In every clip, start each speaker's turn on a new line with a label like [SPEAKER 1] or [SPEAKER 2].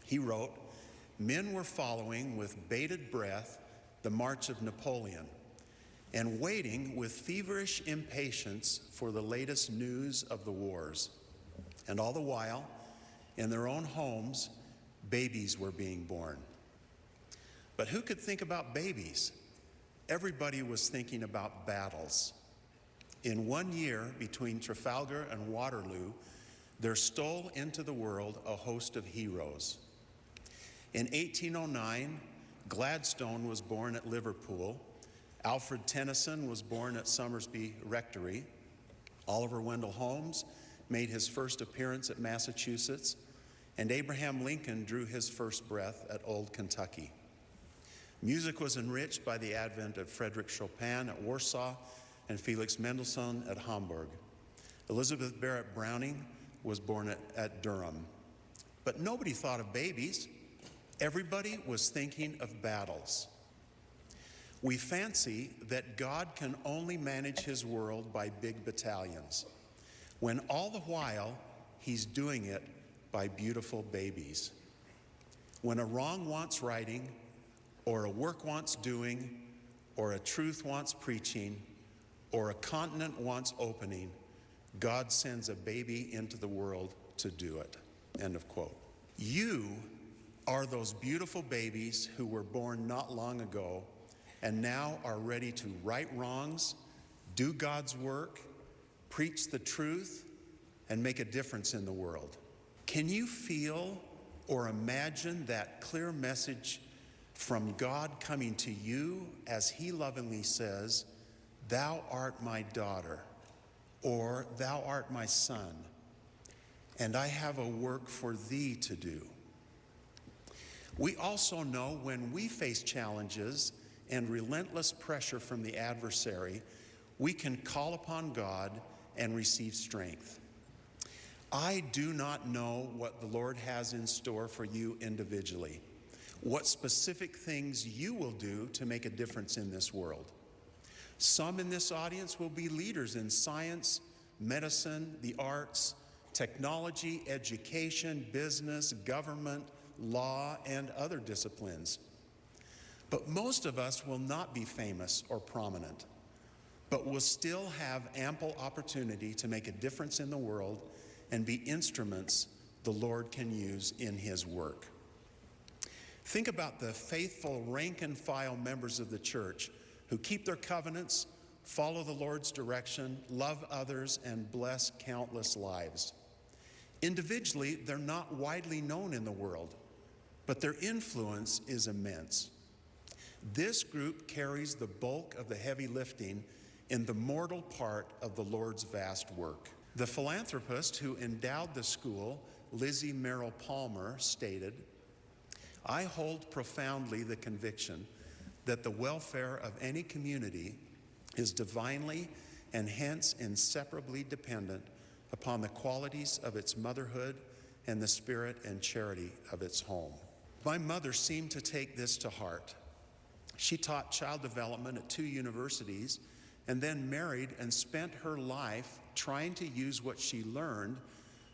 [SPEAKER 1] He wrote, "Men were following with bated breath the march of Napoleon and waiting with feverish impatience for the latest news of the wars. And all the while, in their own homes, babies were being born." But who could think about babies? Everybody was thinking about battles. In 1 year between Trafalgar and Waterloo, there stole into the world a host of heroes. In 1809, Gladstone was born at Liverpool. Alfred Tennyson was born at Somersby Rectory. Oliver Wendell Holmes made his first appearance at Massachusetts, and Abraham Lincoln drew his first breath at Old Kentucky. Music was enriched by the advent of Frederick Chopin at Warsaw and Felix Mendelssohn at Hamburg. Elizabeth Barrett Browning was born at Durham. But nobody thought of babies. Everybody was thinking of battles. We fancy that God can only manage his world by big battalions, when all the while he's doing it by beautiful babies. When a wrong wants righting, or a work wants doing, or a truth wants preaching, or a continent wants opening, God sends a baby into the world to do it. End of quote. You are those beautiful babies who were born not long ago and now are ready to right wrongs, do God's work, preach the truth, and make a difference in the world. Can you feel or imagine that clear message from God coming to you as he lovingly says, "Thou art my daughter," or "Thou art my son, and I have a work for thee to do"? We also know when we face challenges and relentless pressure from the adversary, we can call upon God and receive strength. I do not know what the Lord has in store for you individually, what specific things you will do to make a difference in this world. Some in this audience will be leaders in science, medicine, the arts, technology, education, business, government, law, and other disciplines. But most of us will not be famous or prominent, but will still have ample opportunity to make a difference in the world and be instruments the Lord can use in his work. Think about the faithful rank and file members of the church who keep their covenants, follow the Lord's direction, love others, and bless countless lives. Individually, they're not widely known in the world, but their influence is immense. This group carries the bulk of the heavy lifting in the mortal part of the Lord's vast work. The philanthropist who endowed the school, Lizzie Merrill Palmer, stated, "I hold profoundly the conviction that the welfare of any community is divinely and hence inseparably dependent upon the qualities of its motherhood and the spirit and charity of its home." My mother seemed to take this to heart. She taught child development at 2 universities and then married and spent her life trying to use what she learned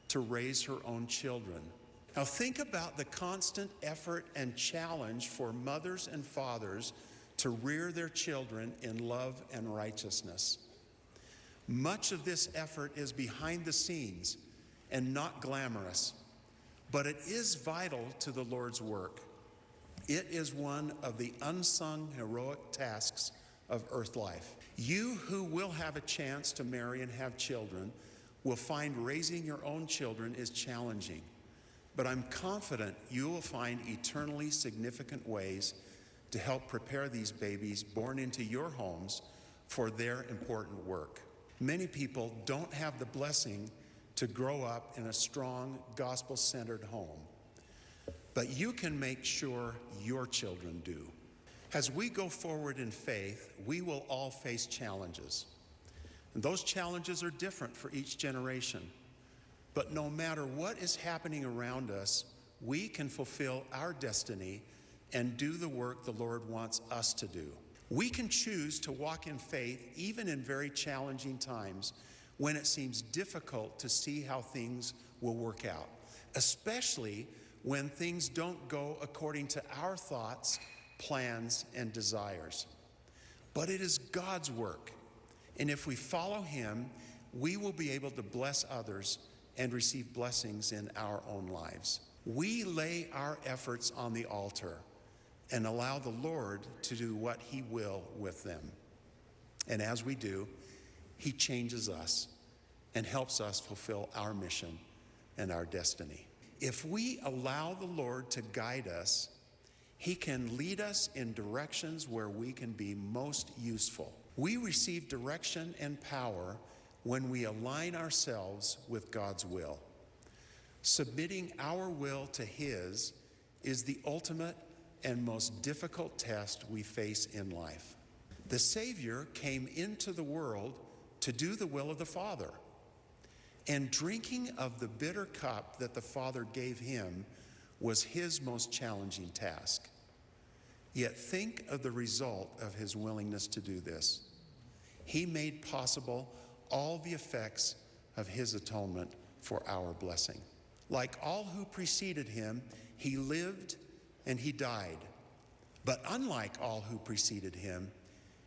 [SPEAKER 1] to raise her own children. Now think about the constant effort and challenge for mothers and fathers to rear their children in love and righteousness. Much of this effort is behind the scenes and not glamorous, but it is vital to the Lord's work. It is one of the unsung heroic tasks of earth life. You who will have a chance to marry and have children will find raising your own children is challenging, but I'm confident you will find eternally significant ways to help prepare these babies born into your homes for their important work. Many people don't have the blessing to grow up in a strong, gospel-centered home, but you can make sure your children do. As we go forward in faith, we will all face challenges. And those challenges are different for each generation. But no matter what is happening around us, we can fulfill our destiny and do the work the Lord wants us to do. We can choose to walk in faith even in very challenging times when it seems difficult to see how things will work out, especially when things don't go according to our thoughts, plans, and desires. But it is God's work, and if we follow him, we will be able to bless others and receive blessings in our own lives. We lay our efforts on the altar and allow the Lord to do what he will with them. And as we do, he changes us and helps us fulfill our mission and our destiny. If we allow the Lord to guide us, he can lead us in directions where we can be most useful. We receive direction and power when we align ourselves with God's will. Submitting our will to his is the ultimate and most difficult test we face in life. The Savior came into the world to do the will of the Father. And drinking of the bitter cup that the Father gave him was his most challenging task. Yet think of the result of his willingness to do this. He made possible all the effects of his atonement for our blessing. Like all who preceded him, he lived and he died. But unlike all who preceded him,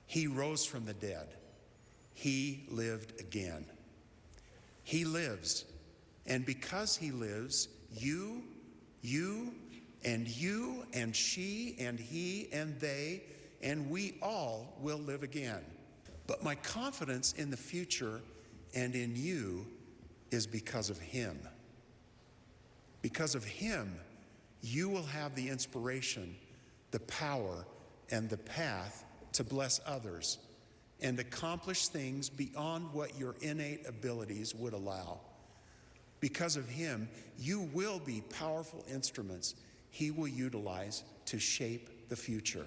[SPEAKER 1] he rose from the dead. He lived again. He lives, and because he lives, you, and she, and he, and they, and we all will live again. But my confidence in the future and in you is because of him. Because of him, you will have the inspiration, the power, and the path to bless others and accomplish things beyond what your innate abilities would allow. Because of him, you will be powerful instruments he will utilize to shape the future.